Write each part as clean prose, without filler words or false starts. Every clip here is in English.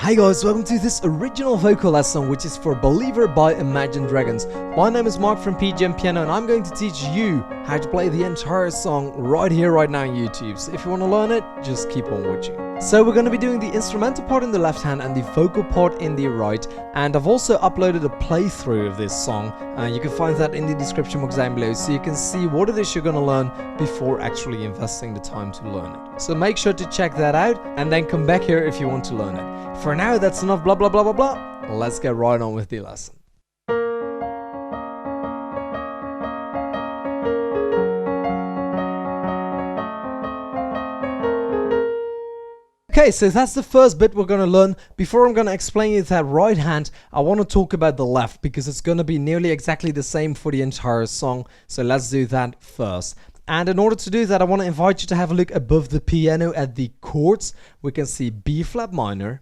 Hi guys, welcome to this original vocal lesson which is for Believer by Imagine Dragons. My name is Mark from PGM Piano and I'm going to teach you how to play the entire song right here, right now on YouTube. So if you want to learn it, just keep on watching. So we're going to be doing the instrumental part in the left hand and the vocal part in the right. And I've also uploaded a playthrough of this song. You can find that in the description box down below so you can see what it is you're going to learn before actually investing the time to learn it. So make sure to check that out and then come back here if you want to learn it. For now, that's enough blah blah blah blah blah. Let's get right on with the lesson. Okay, so that's the first bit we're going to learn. Before I'm going to explain you that right hand, I want to talk about the left because it's going to be nearly exactly the same for the entire song. So let's do that first. And in order to do that, I want to invite you to have a look above the piano at the chords. We can see B flat minor,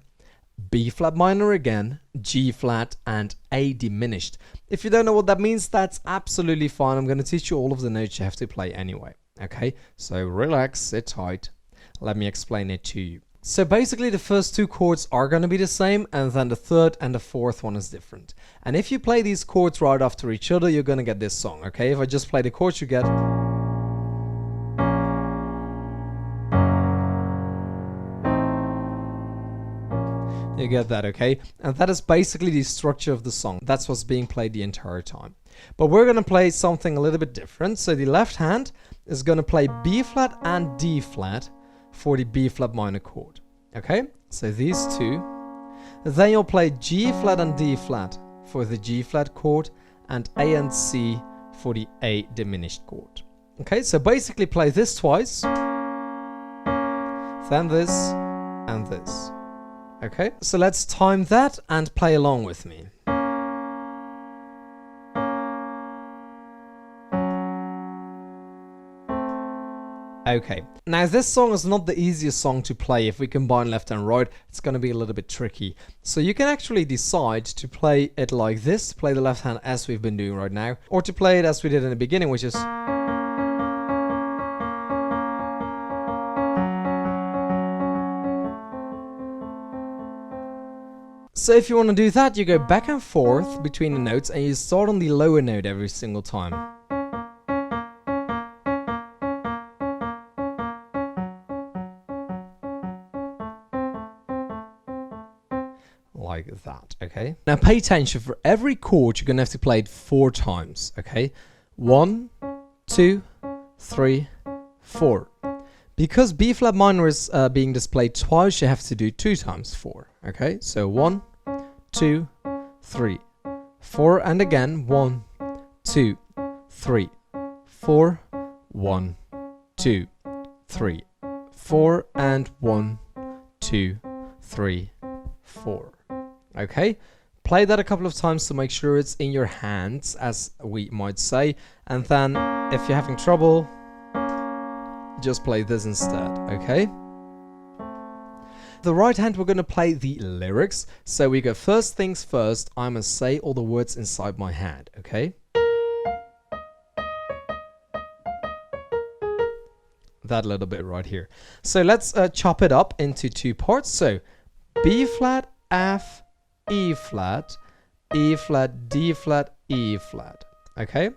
B flat minor again, G flat, and A diminished. If you don't know what that means, that's absolutely fine. I'm going to teach you all of the notes you have to play anyway. Okay, so relax, sit tight. Let me explain it to you. So basically the first two chords are going to be the same, and then the third and the fourth one is different. And if you play these chords right after each other, you're going to get this song. Okay, if I just play the chords, you get... You get that, okay? And that is basically the structure of the song. That's what's being played the entire time. But we're going to play something a little bit different. So the left hand is going to play B flat and D flat for the B flat minor chord. Okay? So these two. Then you'll play G flat and D flat for the G flat chord and A and C for the A diminished chord. Okay? So basically play this twice. Then this and this. Okay, so let's time that and play along with me. Okay, now this song is not the easiest song to play. If we combine left and right, it's going to be a little bit tricky. So you can actually decide to play it like this, play the left hand as we've been doing right now, or to play it as we did in the beginning, which is... So if you want to do that, you go back and forth between the notes and you start on the lower note every single time. Like that, okay? Now pay attention, for every chord you're going to have to play it 4 times, okay? 1, 2, 3, 4. Because B flat minor is being displayed twice, you have to do 2 times 4, okay? So 1, 2, 3, 4, and again 1, 2, 3, 4, 1, 2, 3, 4, and 1, 2, 3, 4. Okay, play that a couple of times to make sure it's in your hands, as we might say, and then if you're having trouble, just play this instead. Okay. The right hand, we're going to play the lyrics. So we go first things first. I must say all the words inside my hand. Okay. That little bit right here. So let's chop it up into 2 parts. So B flat, F, E flat, E flat, D flat, E flat. Okay.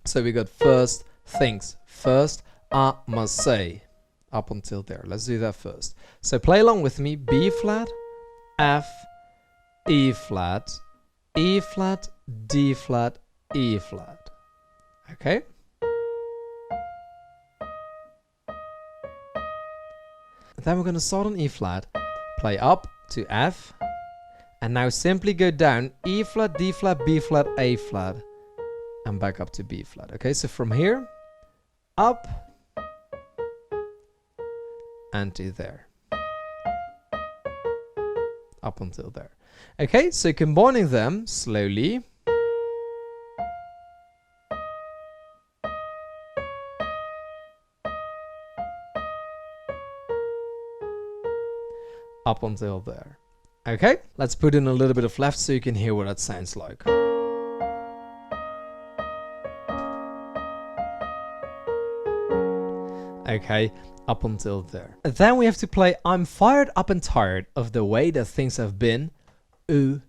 So we got first things first. I must say. Up until there. Let's do that first. So play along with me. B flat, F, E flat, E flat, D flat, E flat. Okay? Then we're going to start on E flat, play up to F, and now simply go down E flat, D flat, B flat, A flat, and back up to B flat. Okay, so from here, up, and to there, up until there. Okay, so combining them slowly. Up until there. Okay, let's put in a little bit of left so you can hear what that sounds like. okay, up until there. And then we have to play I'm fired up and tired of the way that things have been, ooh,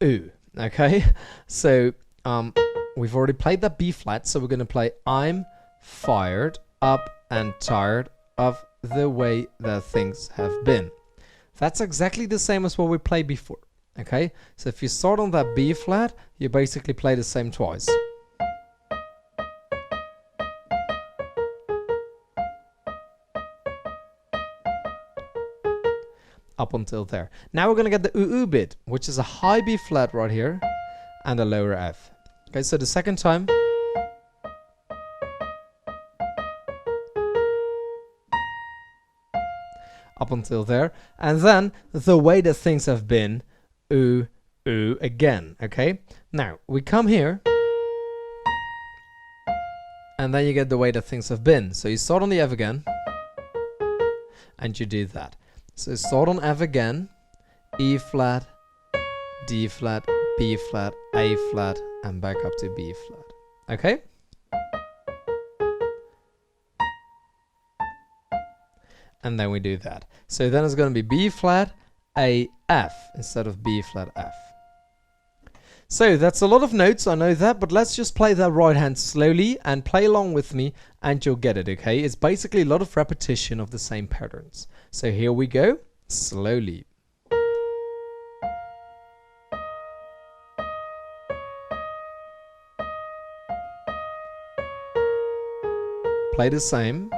ooh, okay? So we've already played that B flat, so we're going to play I'm fired up and tired of the way that things have been. That's exactly the same as what we played before, okay? So if you start on that B flat, you basically play the same twice. Up until there. Now we're gonna get the ooh ooh bit, which is a high B flat right here and a lower F. Okay, so the second time. Up until there. And then the way that things have been, ooh ooh again, okay? Now we come here and then you get the way that things have been. So you start on the F again and you do that. So start on F again, E flat, D flat, B flat, A flat, and back up to B flat. Okay? And then we do that. So then it's going to be B flat, A, F instead of B flat, F. So that's a lot of notes, I know that, but let's just play that right hand slowly and play along with me and you'll get it, okay? It's basically a lot of repetition of the same patterns. So here we go, slowly. Play the same.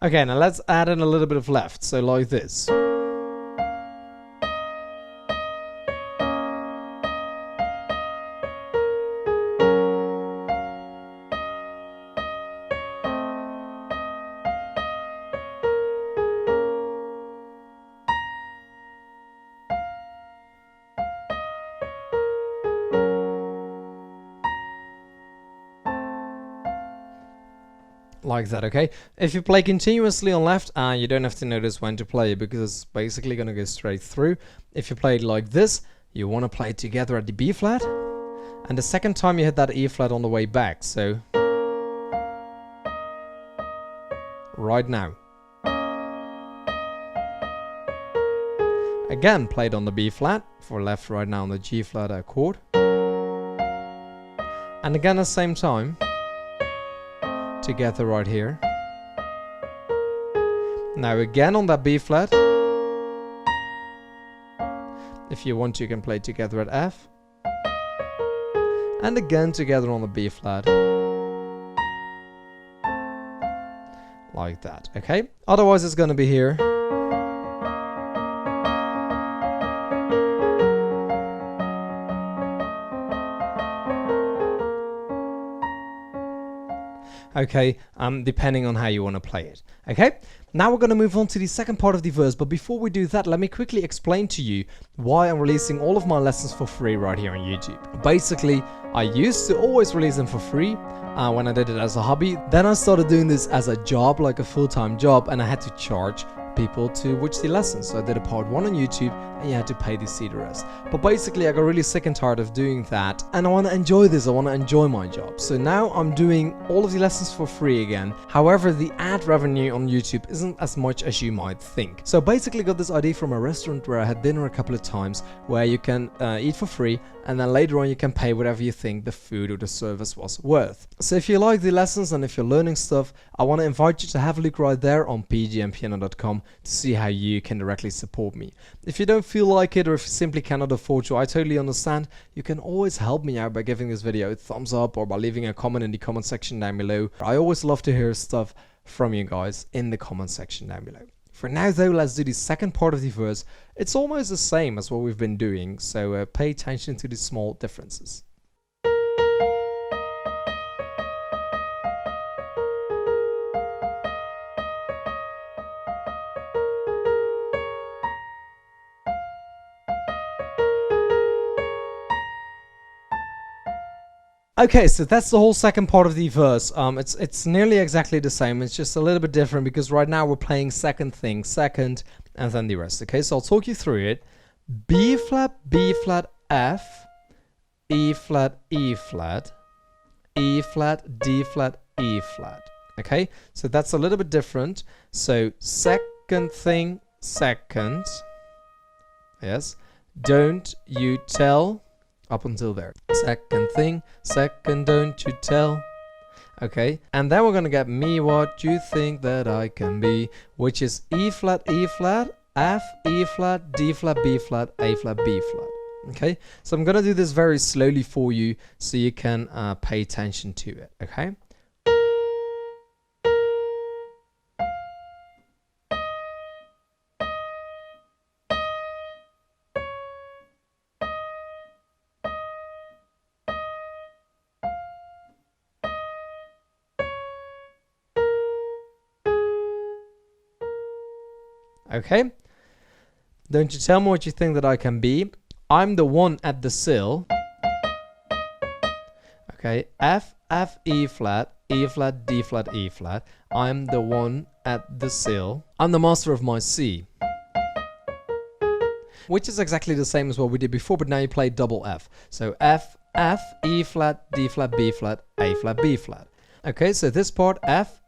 Okay, now let's add in a little bit of left, so like this. Like that, okay? If you play continuously on left, you don't have to notice when to play it because it's basically gonna go straight through. If you play it like this, you want to play it together at the B flat, and the second time you hit that E flat on the way back. So right now, again played on the B flat for left, right now on the G flat chord, and again at the same time together right here. Now again on that B flat. If you want, you can play together at F. And again together on the B flat. Like that, okay? Otherwise it's going to be here. Okay, depending on how you want to play it. Okay, now we're going to move on to the second part of the verse, but before we do that, let me quickly explain to you why I'm releasing all of my lessons for free right here on YouTube. Basically, I used to always release them for free when I did it as a hobby. Then I started doing this as a job, like a full-time job, and I had to charge people to watch the lessons. So I did a part 1 on YouTube and you had to pay to see the rest. But basically I got really sick and tired of doing that and I want to enjoy this, I want to enjoy my job. So now I'm doing all of the lessons for free again. However, the ad revenue on YouTube isn't as much as you might think. So basically I got this idea from a restaurant where I had dinner a couple of times where you can eat for free and then later on you can pay whatever you think the food or the service was worth. So if you like the lessons and if you're learning stuff, I want to invite you to have a look right there on pgmpiano.com to see how you can directly support me. If you don't feel like it or if you simply cannot afford to, I totally understand. You can always help me out by giving this video a thumbs up or by leaving a comment in the comment section down below. I always love to hear stuff from you guys in the comment section down below. For now though, let's do the second part of the verse. It's almost the same as what we've been doing, so pay attention to the small differences. Okay, so that's the whole second part of the verse. It's nearly exactly the same. It's just a little bit different because right now we're playing second thing, second, and then the rest. Okay, so I'll talk you through it. B flat, F, E flat, E flat, E flat, D flat, E flat. Okay, so that's a little bit different. So second thing, second. Yes. Don't you tell. Up until there. Second thing, second, don't you tell. Okay, and then we're gonna get me what you think that I can be, which is E flat, F, E flat, D flat, B flat, A flat, B flat. Okay, so I'm gonna do this very slowly for you so you can pay attention to it. Okay. Okay, don't you tell me what you think that I can be. I'm the one at the sill. Okay, F, E flat, D flat, E flat. I'm the one at the sill. I'm the master of my C. Which is exactly the same as what we did before, but now you play double F. So F, E flat, D flat, B flat, A flat, B flat. Okay, so this part, F,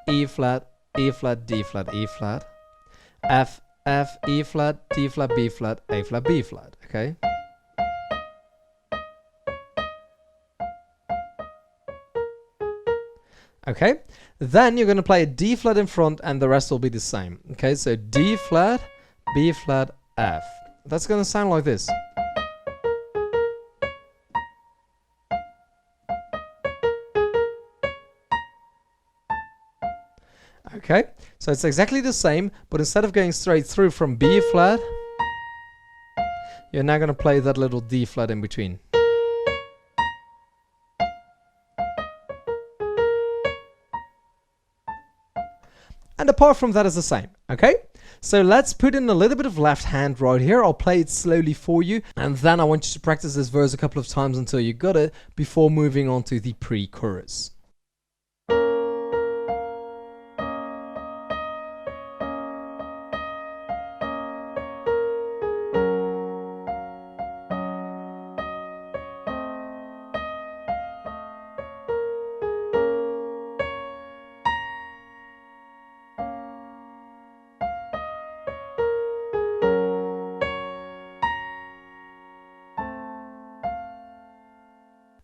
E flat, D flat, E flat. F, E flat, D flat, B flat, A flat, B flat. Okay. Okay. Then you're going to play a D flat in front and the rest will be the same. Okay, so D flat, B flat, F. That's going to sound like this. Okay, so it's exactly the same, but instead of going straight through from B flat, you're now going to play that little D flat in between. And apart from that is the same, okay? So let's put in a little bit of left hand right here. I'll play it slowly for you, and then I want you to practice this verse a couple of times until you got it before moving on to the pre-chorus.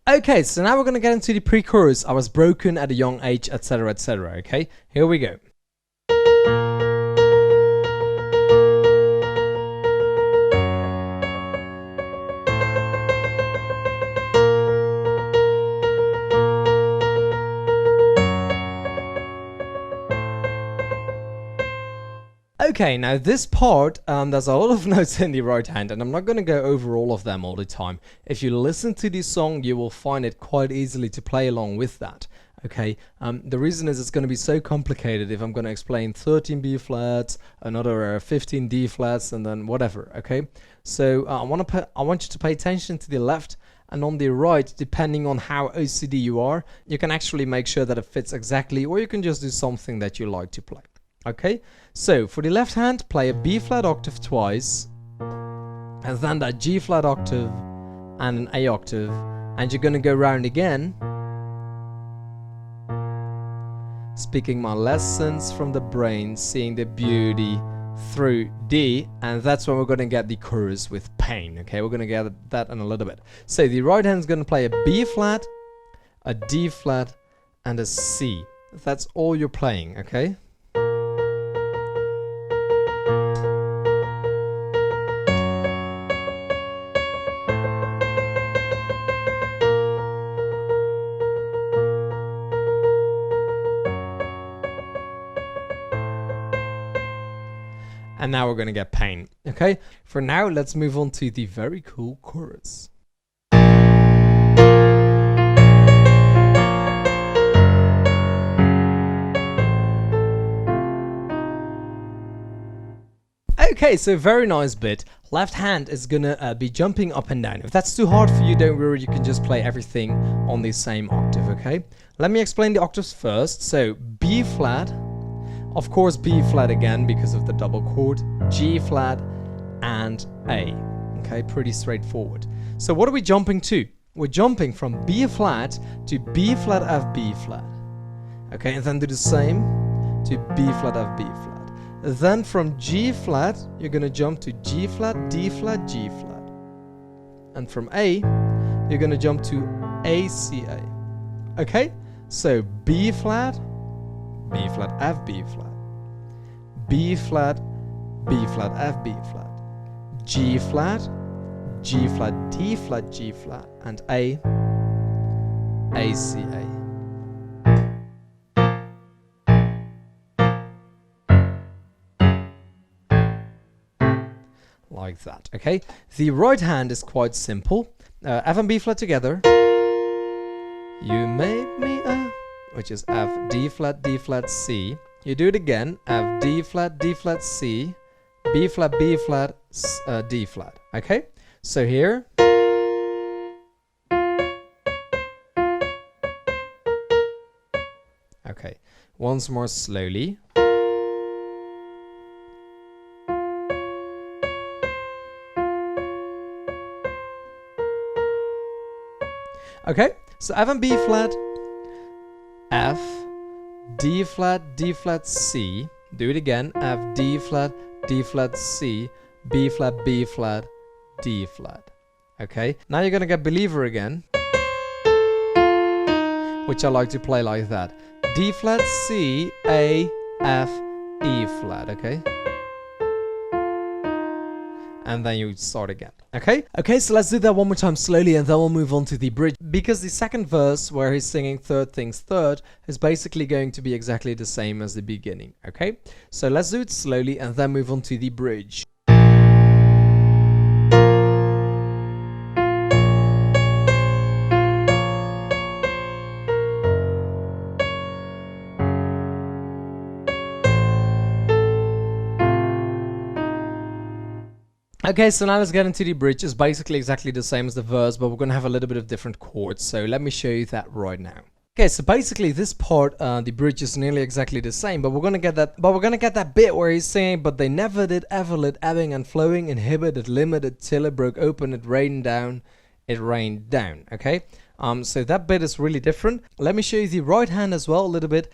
Okay, so now we're going to get into the pre-chorus. I was broken at a young age, etc, etc. Okay, here we go. Okay, now this part, there's a lot of notes in the right hand, and I'm not going to go over all of them all the time. If you listen to this song, you will find it quite easily to play along with that. Okay, the reason is it's going to be so complicated if I'm going to explain 13 B flats, another 15 D flats, and then whatever. Okay, so I want you to pay attention to the left and on the right, depending on how OCD you are. You can actually make sure that it fits exactly, or you can just do something that you like to play. Okay, so for the left hand, play a B flat octave twice, and then that G flat octave and an A octave, and you're gonna go round again, speaking my lessons from the brain, seeing the beauty through D, and that's when we're gonna get the chorus with pain. Okay, we're gonna get that in a little bit. So the right hand's gonna play a B flat, a D flat, and a C. That's all you're playing. Okay. And now we're going to get pain. Okay, for now, let's move on to the very cool chorus. Okay, so very nice bit. Left hand is gonna be jumping up and down. If that's too hard for you, don't worry, you can just play everything on the same octave, okay? Let me explain the octaves first. So B flat, of course B flat again because of the double chord, G flat, and A. Okay, pretty straightforward. So what are we jumping to? We're jumping from B flat to B flat F B flat. Okay, and then do the same to B flat F B flat. Then from G flat, you're gonna jump to G flat, D flat, G flat. And from A, you're gonna jump to A, C, A. Okay? So B flat, F, B flat. B flat, F, B flat. G flat, D flat, G flat. And A, C, A. Like that, okay? The right hand is quite simple. F and B flat together. You made me a, which is F, D flat, C. You do it again, F, D flat, C, B flat, D flat, okay? So here. Okay, once more slowly. Okay, so F and B flat, F, D flat, C. Do it again, F, D flat, C, B flat, D flat. Okay, now you're gonna get Believer again, which I like to play like that. D flat, C, A, F, E flat, okay? And then you start again, okay? Okay, so let's do that one more time slowly and then we'll move on to the bridge. Because the second verse, where he's singing third things third, is basically going to be exactly the same as the beginning, okay? So let's do it slowly and then move on to the bridge. Okay, so now let's get into the bridge. It's basically exactly the same as the verse, but we're going to have a little bit of different chords. So let me show you that right now. Okay, so basically this part, the bridge is nearly exactly the same, but we're going to get that bit where he's saying, but they never did, ever lit, ebbing and flowing, inhibited, limited, till it broke open, it rained down, okay? So that bit is really different. Let me show you the right hand as well a little bit,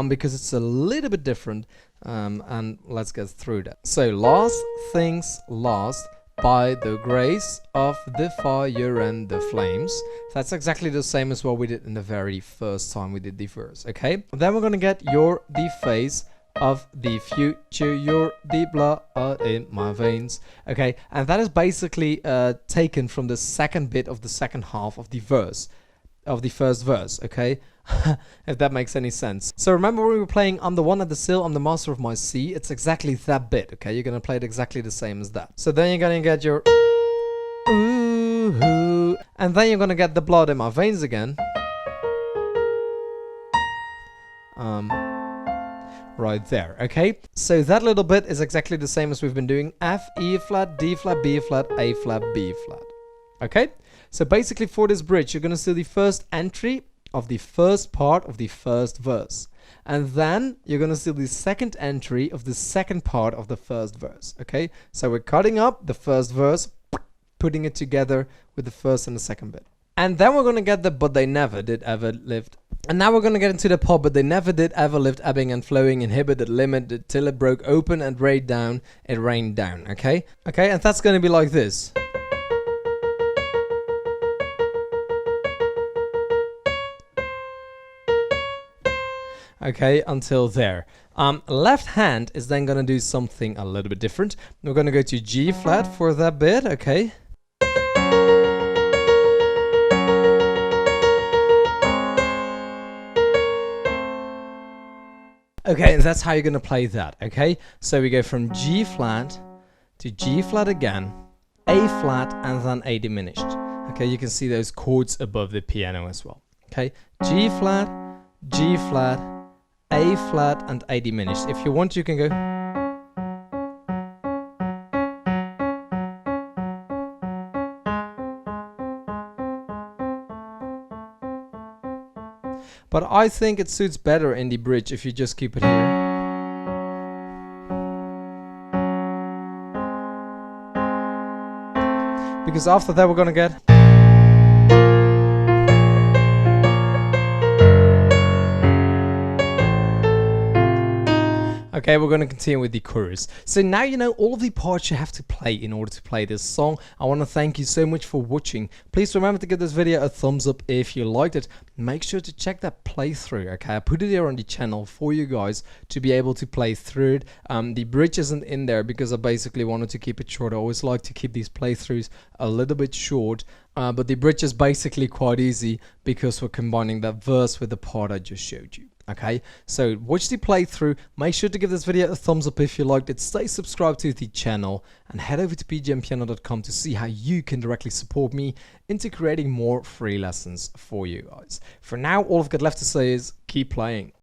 because it's a little bit different. And let's get through that. So last things last, by the grace of the fire and the flames. That's exactly the same as what we did in the very first time we did the verse, okay? Then we're gonna get you're the face of the future, you're the blood in my veins, okay? And that is basically taken from the second bit of the second half of the verse, of the first verse, okay? If that makes any sense. So remember when we were playing I'm the one at the sill, I'm the master of my sea, it's exactly that bit, okay? You're gonna play it exactly the same as that. So then you're gonna get your ooh, and then you're gonna get the blood in my veins again. Right there, okay? So that little bit is exactly the same as we've been doing. F, E flat, D flat, B flat, A flat, B flat. Okay? So basically for this bridge, you're gonna see the first entry of the first part of the first verse. And then you're gonna see the second entry of the second part of the first verse, okay? So we're cutting up the first verse, putting it together with the first and the second bit. And then we're gonna get the but they never did ever lived. And now we're gonna get into the part, but they never did ever lived, ebbing and flowing, inhibited, limited, till it broke open and rained down, okay? Okay, and that's gonna be like this. Okay, until there. Left hand is then gonna do something a little bit different. We're gonna go to G flat for that bit, okay? Okay, that's how you're gonna play that, okay? So we go from G flat to G flat again, A flat, and then A diminished. Okay, you can see those chords above the piano as well. Okay, G flat, A flat, and A diminished. If you want, you can go. but I think it suits better in the bridge if you just keep it here. Because after that we're gonna get. Okay, we're going to continue with the chorus. So now you know all of the parts you have to play in order to play this song. I want to thank you so much for watching. Please remember to give this video a thumbs up if you liked it. Make sure to check that playthrough, okay? I put it here on the channel for you guys to be able to play through it. The bridge isn't in there because I basically wanted to keep it short. I always like to keep these playthroughs a little bit short. But the bridge is basically quite easy because we're combining that verse with the part I just showed you. Okay, so watch the playthrough. Make sure to give this video a thumbs up if you liked it. Stay subscribed to the channel and head over to pgmpiano.com to see how you can directly support me into creating more free lessons for you guys. For now, all I've got left to say is keep playing.